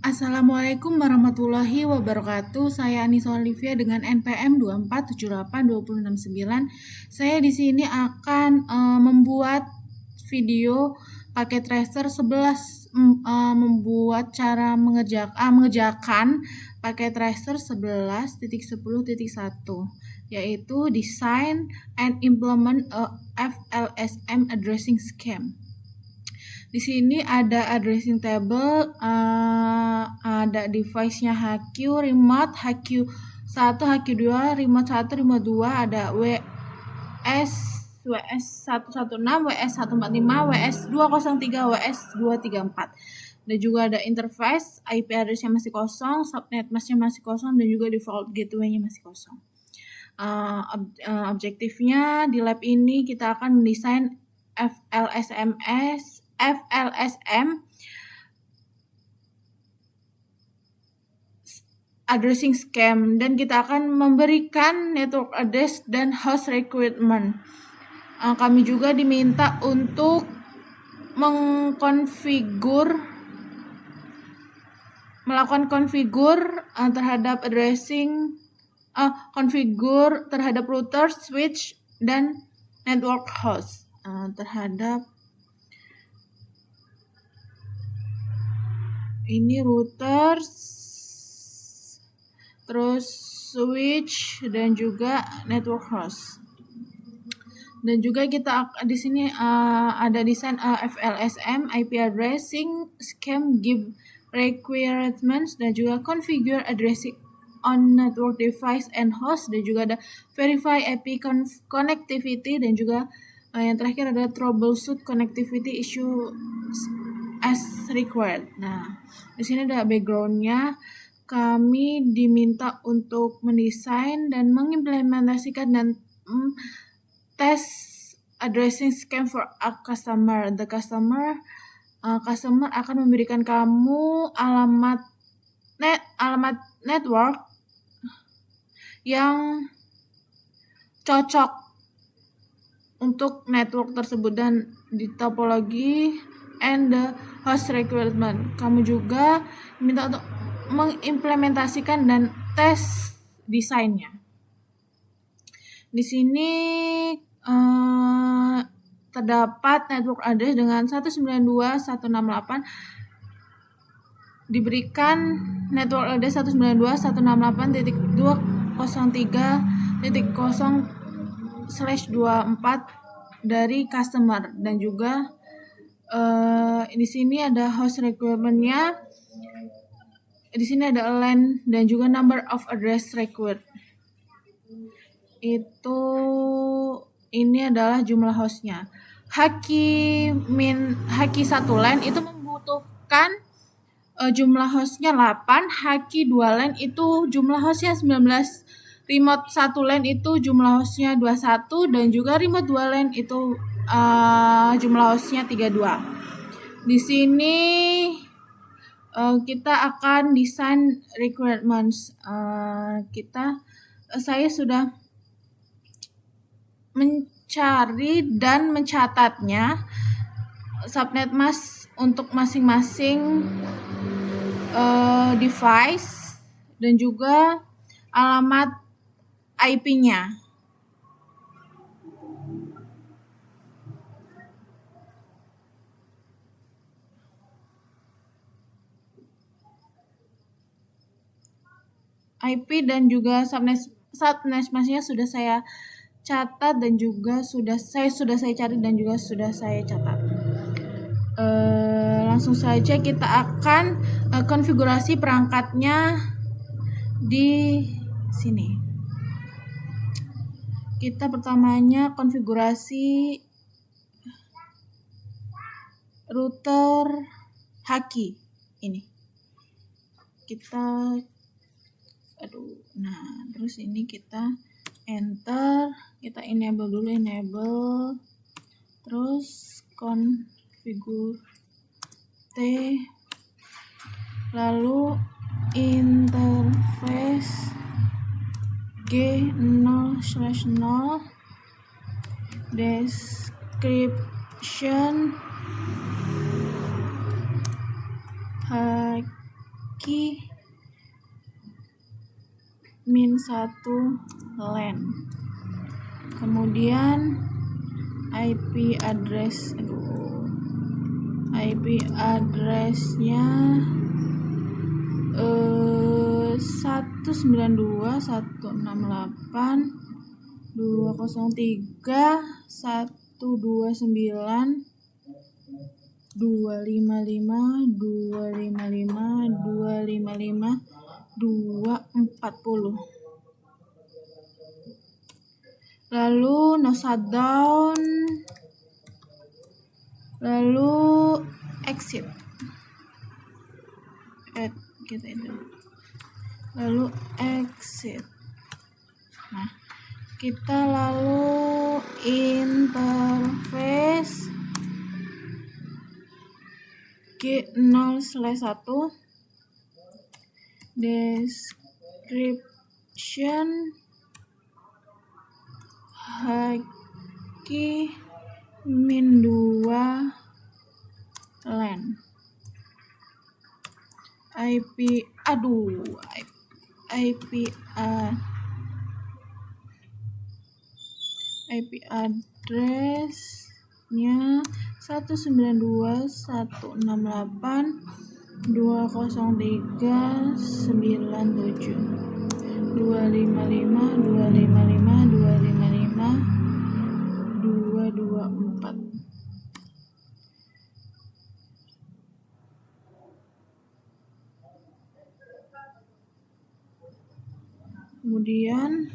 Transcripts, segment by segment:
Assalamualaikum warahmatullahi wabarakatuh. Saya Anissa Olivia dengan NPM 24782069. Saya di sini akan membuat video pakai tracer 11 membuat cara mengerjakan pakai tracer 11.10.1 yaitu design and implement a FLSM addressing scheme. Di sini ada addressing table, ada device-nya HQ, remote HQ1, HQ2, remote 1, remote 2, ada WS116, WS145, WS203, WS234. Dan juga ada interface, IP address-nya masih kosong, subnet mask-nya masih kosong, dan juga default gateway-nya masih kosong. Objektifnya di lab ini kita akan mendesain FLSM addressing scheme, dan kita akan memberikan network address dan host requirement. Kami juga diminta untuk melakukan konfigur terhadap konfigur terhadap router, switch, dan network host terhadap ini routers, terus switch, dan juga network host. Dan juga kita di sini ada desain FLSM IP addressing scheme, give requirements, dan juga configure addressing on network device and host, dan juga ada verify IP connectivity, dan juga yang terakhir ada troubleshoot connectivity issue as required. Nah, di sini ada backgroundnya. Kami diminta untuk mendesain dan mengimplementasikan dan tes addressing scheme for a customer. The customer akan memberikan kamu alamat network yang cocok untuk network tersebut, dan di topologi and the host requirement. Kamu juga diminta untuk mengimplementasikan dan tes desainnya. Di sini terdapat network address dengan 192.168, diberikan network address 192.168.203.0/24 dari customer, dan juga di sini ada host requirement-nya. Di sini ada LAN dan juga number of address required. Ini adalah jumlah hostnya. HQ1 LAN itu membutuhkan jumlah hostnya 8, HQ2 LAN itu jumlah hostnya 19, remote 1 LAN itu jumlah hostnya 21, dan juga remote 2 LAN itu jumlah hostnya 32. Di sini kita akan desain requirements. Saya sudah mencari dan mencatatnya subnet mask untuk masing-masing device, dan juga alamat IP-nya. IP dan juga subnet mask-nya sudah saya catat, dan juga sudah saya cari dan juga sudah saya catat. Langsung saja kita akan konfigurasi perangkatnya di sini. Kita pertamanya konfigurasi router HQ ini. Terus ini kita enter, kita enable dulu, terus configure T, lalu interface G0/0, description HQ -1 LAN. Kemudian IP address-nya 192.168.259.255.255.255.240. Lalu no shutdown, lalu exit. Lalu exit. Nah, kita lalu interface G0/1 description -2 LAN. IP address-nya 192.168.203.97 255.255.254. Kemudian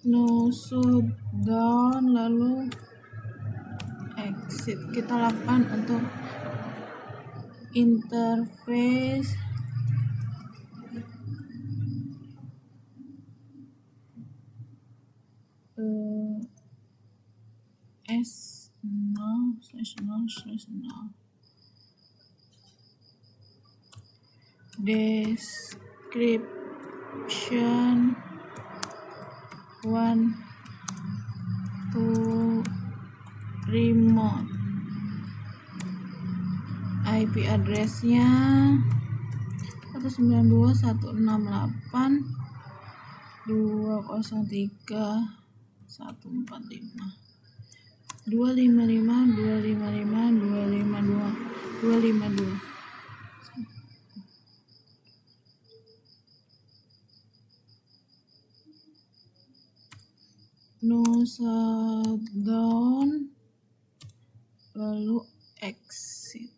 no shutdown, lalu exit. Kita lakukan untuk interface S0/0/0 description 1 to remote. IP address-nya 192.168.203.145 255.255.252. No shutdown, lalu exit.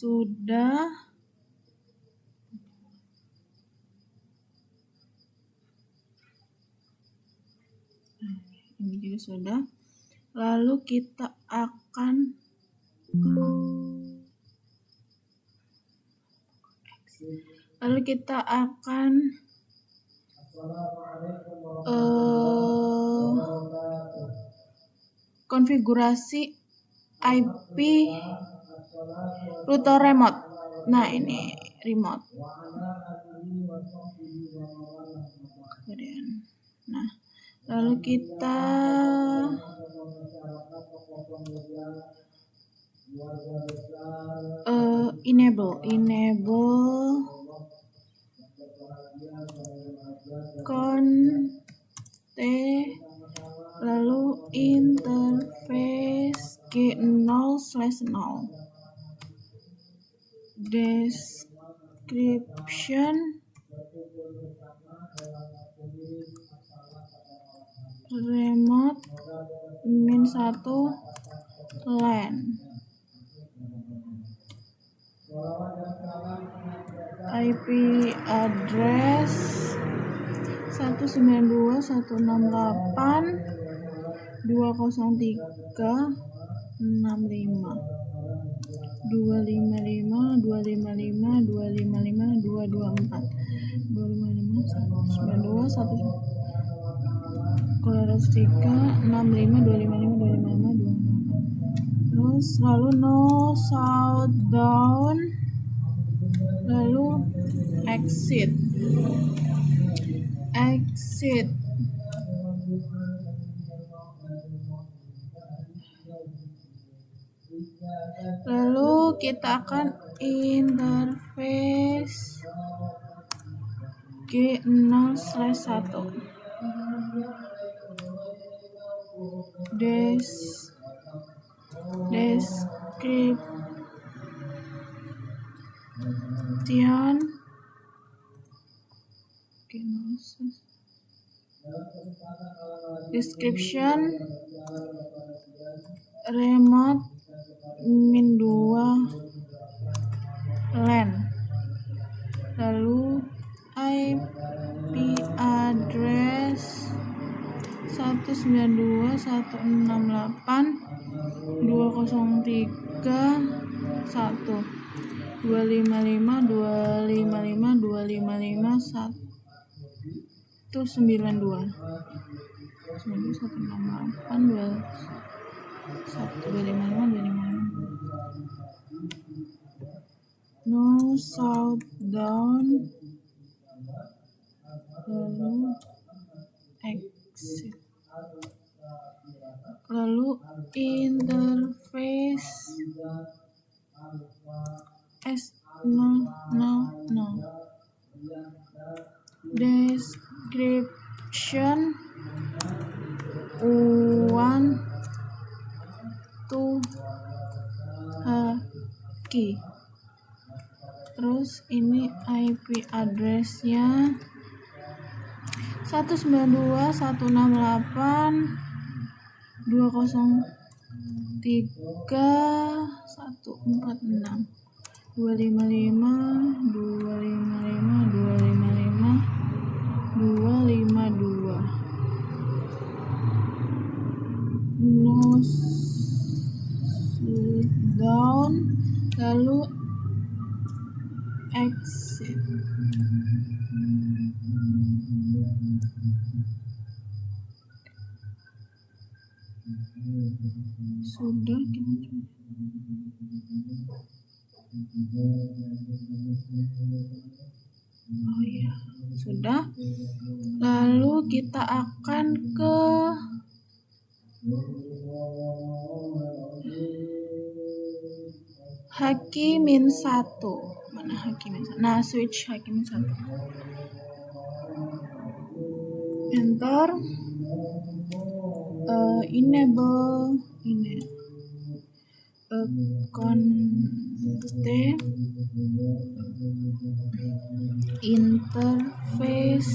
Sudah. Ini juga sudah. Lalu kita akan konfigurasi IP router remote. Nah, ini remote. Nah, lalu kita enable lalu interface G0/0 description remote -1 LAN. IP address 192.168.203.65 255.255.255.224 255.255.254. Terus lalu no shutdown, lalu exit, lalu kita akan interface G0/1 description remote -2 LAN, lalu IP address 192.168.255.255.255.192. No shutdown, lalu exit, lalu interface S000 description 1 to key. Terus ini IP address-nya 192.168.255.255.255.255.252. No shutdown, lalu exit. Sudah kita sudah. Lalu kita akan ke H-1. Mana H-1? Nah, switch H-1. Enter. Enable content interface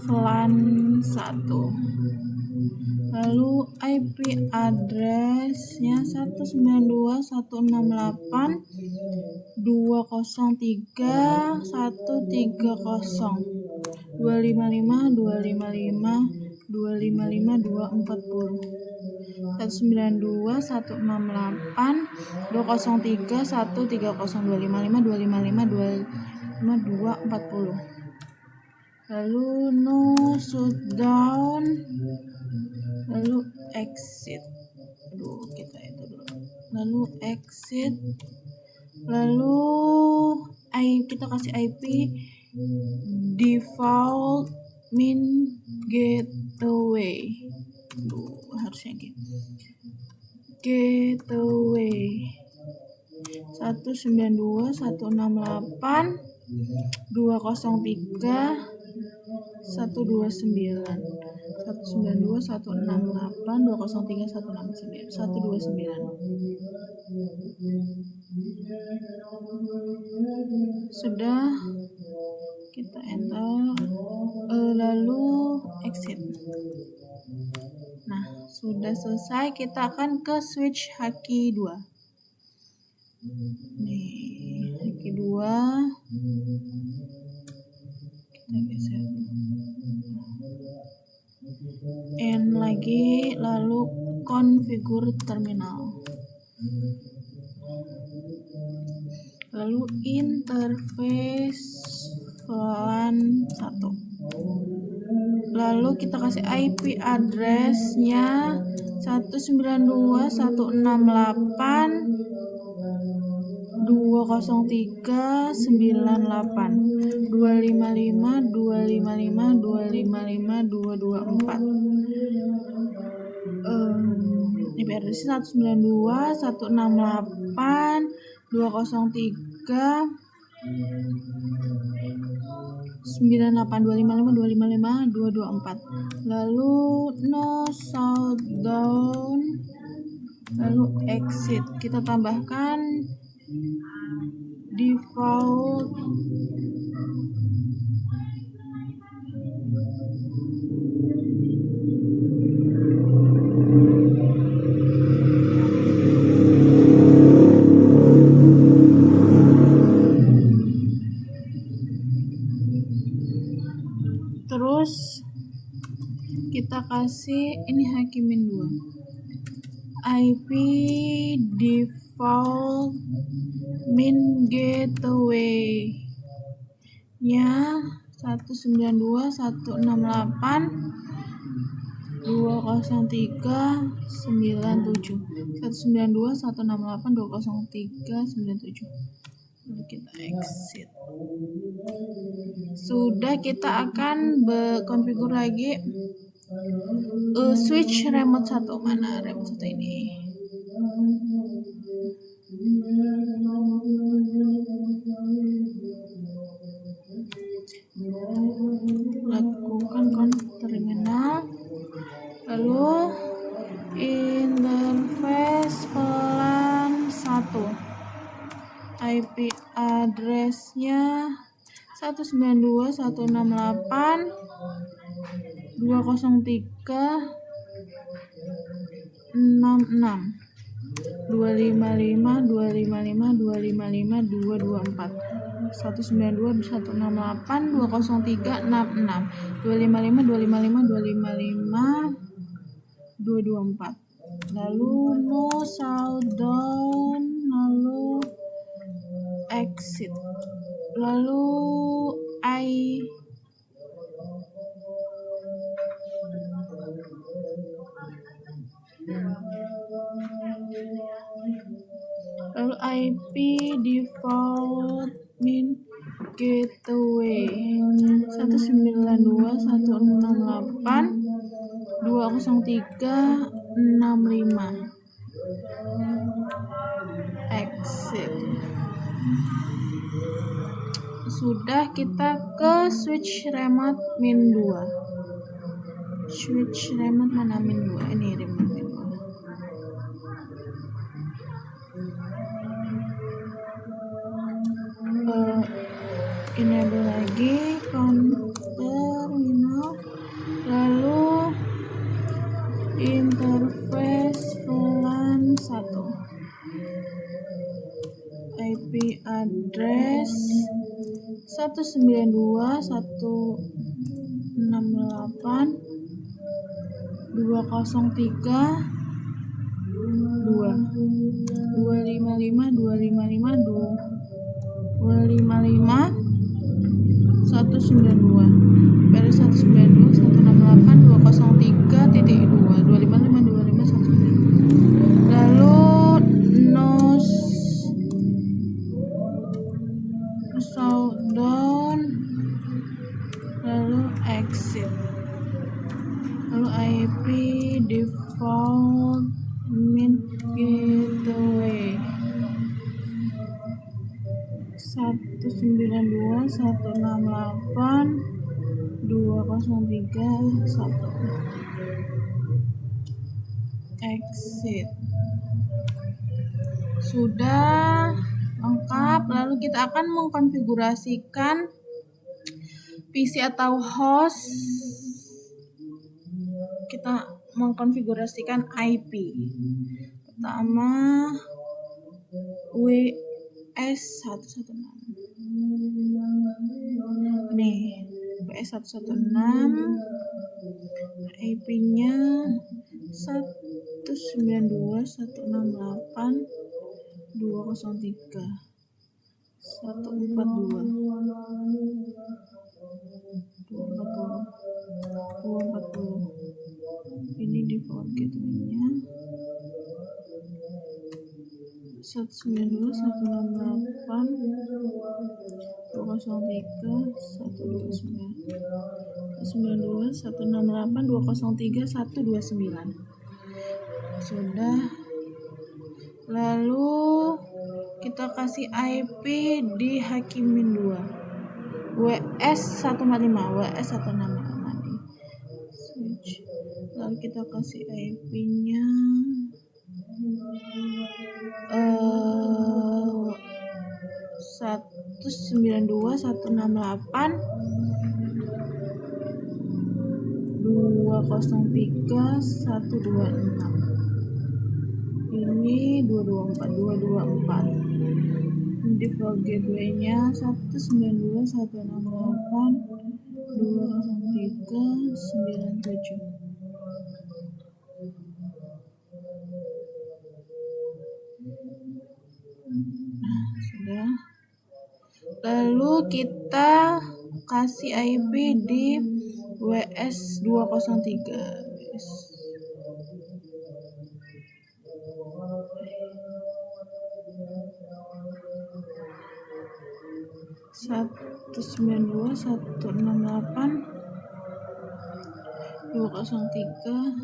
VLAN 1, lalu IP address-nya 192.168.255.255.255.255.255.255.255.255.255.240, lalu no shutdown, lalu exit. Kita itu dulu. Lalu exit, lalu kita kasih IP default min gateway. Harusnya gateway 192.168.203.129 Sudah, kita enter, lalu exit. Nah, sudah selesai. Kita akan ke switch H-2. Nih, H-2 kita geser N lagi, lalu configure terminal, lalu interface VLAN 1, lalu kita kasih IP address-nya 192.168.203.129 203 98 255 255 255 224. IP address 192 168 203 98 255 255 224. Lalu no southbound, lalu exit. Kita tambahkan default terus kita kasih ini hakimin 2 IP default min gateway nya 192 168 203 97 192 168 203 97. Lalu kita exit. Sudah, kita akan konfigur lagi switch remote 1. Mana remote 1 ini? Lakukan terminal, lalu interface VLAN 1. IP address-nya 192 168 203 66 255 255 255 224 192 168 203 66 255 255 255 224. Lalu no southbound, lalu exit, lalu IP default min gateway 192 168 203 65. Exit. Sudah, kita ke switch remote min 2. Switch remote mana min 2? Ini remote min 2. Enable lagi terminal, lalu interface VLAN 1. IP address 192 168 203 2 255 255 255 192 pada 192 168 203.2 255 255 192. Lalu no southbound, lalu exit, lalu IP default min gateway 192 168 203 1. Exit. Sudah lengkap. Lalu kita akan mengkonfigurasikan PC atau host. Kita mengkonfigurasikan IP. Pertama WS116. Nih, WS116 IP-nya 192 168 203 142 240. Ini default gateway-nya 192 168 203 129 192 168 203 129 sudah. Lalu kita kasih IP di Hakimin 2 WS145 WS165 di switch. Lalu kita kasih IP nya 192 168 203 126. Ini 224 default gateway nya 192 168 203 97. Sudah. Lalu kita kasih IP di WS203 192 168 203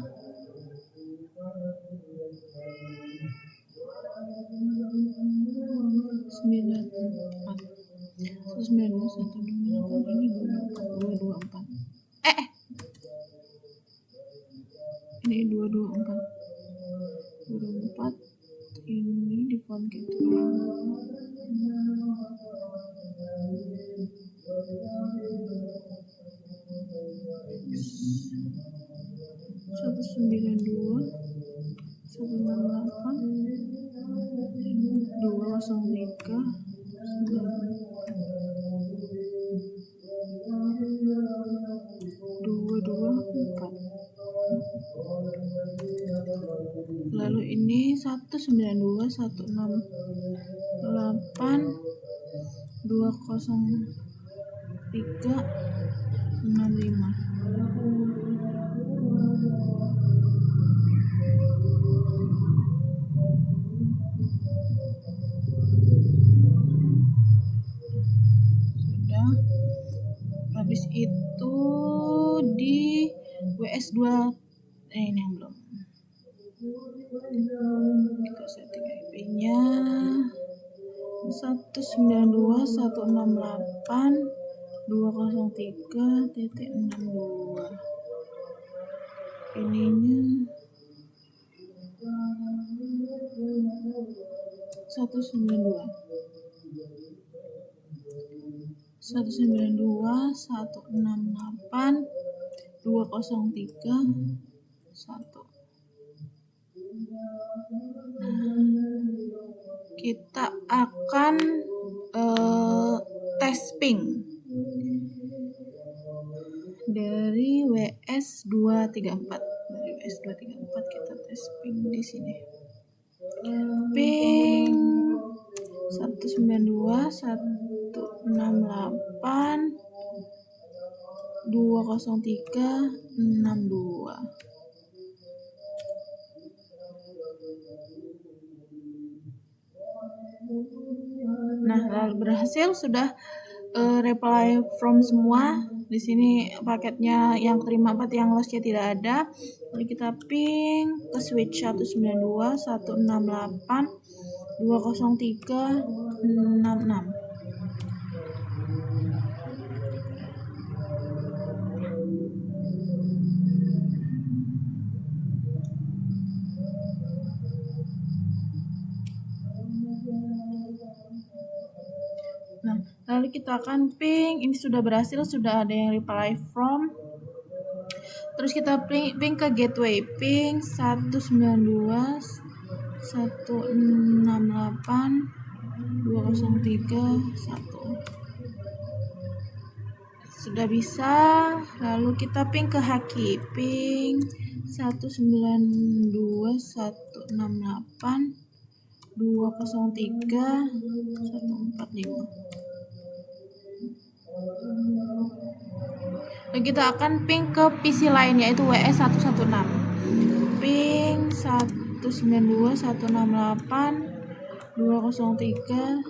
94 192 168 ini 224 ini 224 ini default gateway 192 168 203 224. Lalu ini 192 168 203 65. Sudah. Habis itu di WS2 ini yang belum. Kita setting IP-nya 192 168 203.62. Ininya 192 168 203 1. Kita akan tes ping dari WS234. Dari WS234 kita tes ping di sini. Ping 192 168 203 62. Nah, lalu berhasil, sudah reply from semua. Di sini paketnya yang terima 4, yang lossnya tidak ada. Lalu kita ping ke switch 192 168 203 66. Nah, lalu kita akan ping. Ini sudah berhasil, sudah ada yang reply from. Terus kita ping ke gateway, ping 192 168 203 1. Sudah bisa. Lalu kita ping ke Haki, ping 192 168 203 145. Lalu kita akan ping ke PC lain, yaitu WS116, ping 192 168 203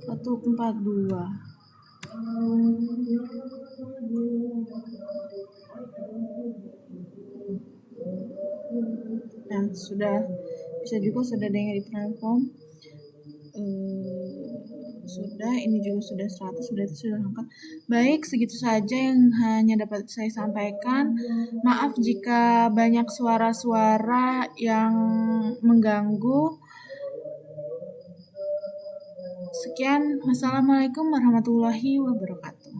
142. Nah, sudah bisa juga sudah ada yang di platform. Sudah, ini juga sudah 100, berarti sudah lengkap. Baik, segitu saja yang hanya dapat saya sampaikan. Maaf jika banyak suara-suara yang mengganggu. Sekian, wassalamualaikum warahmatullahi wabarakatuh.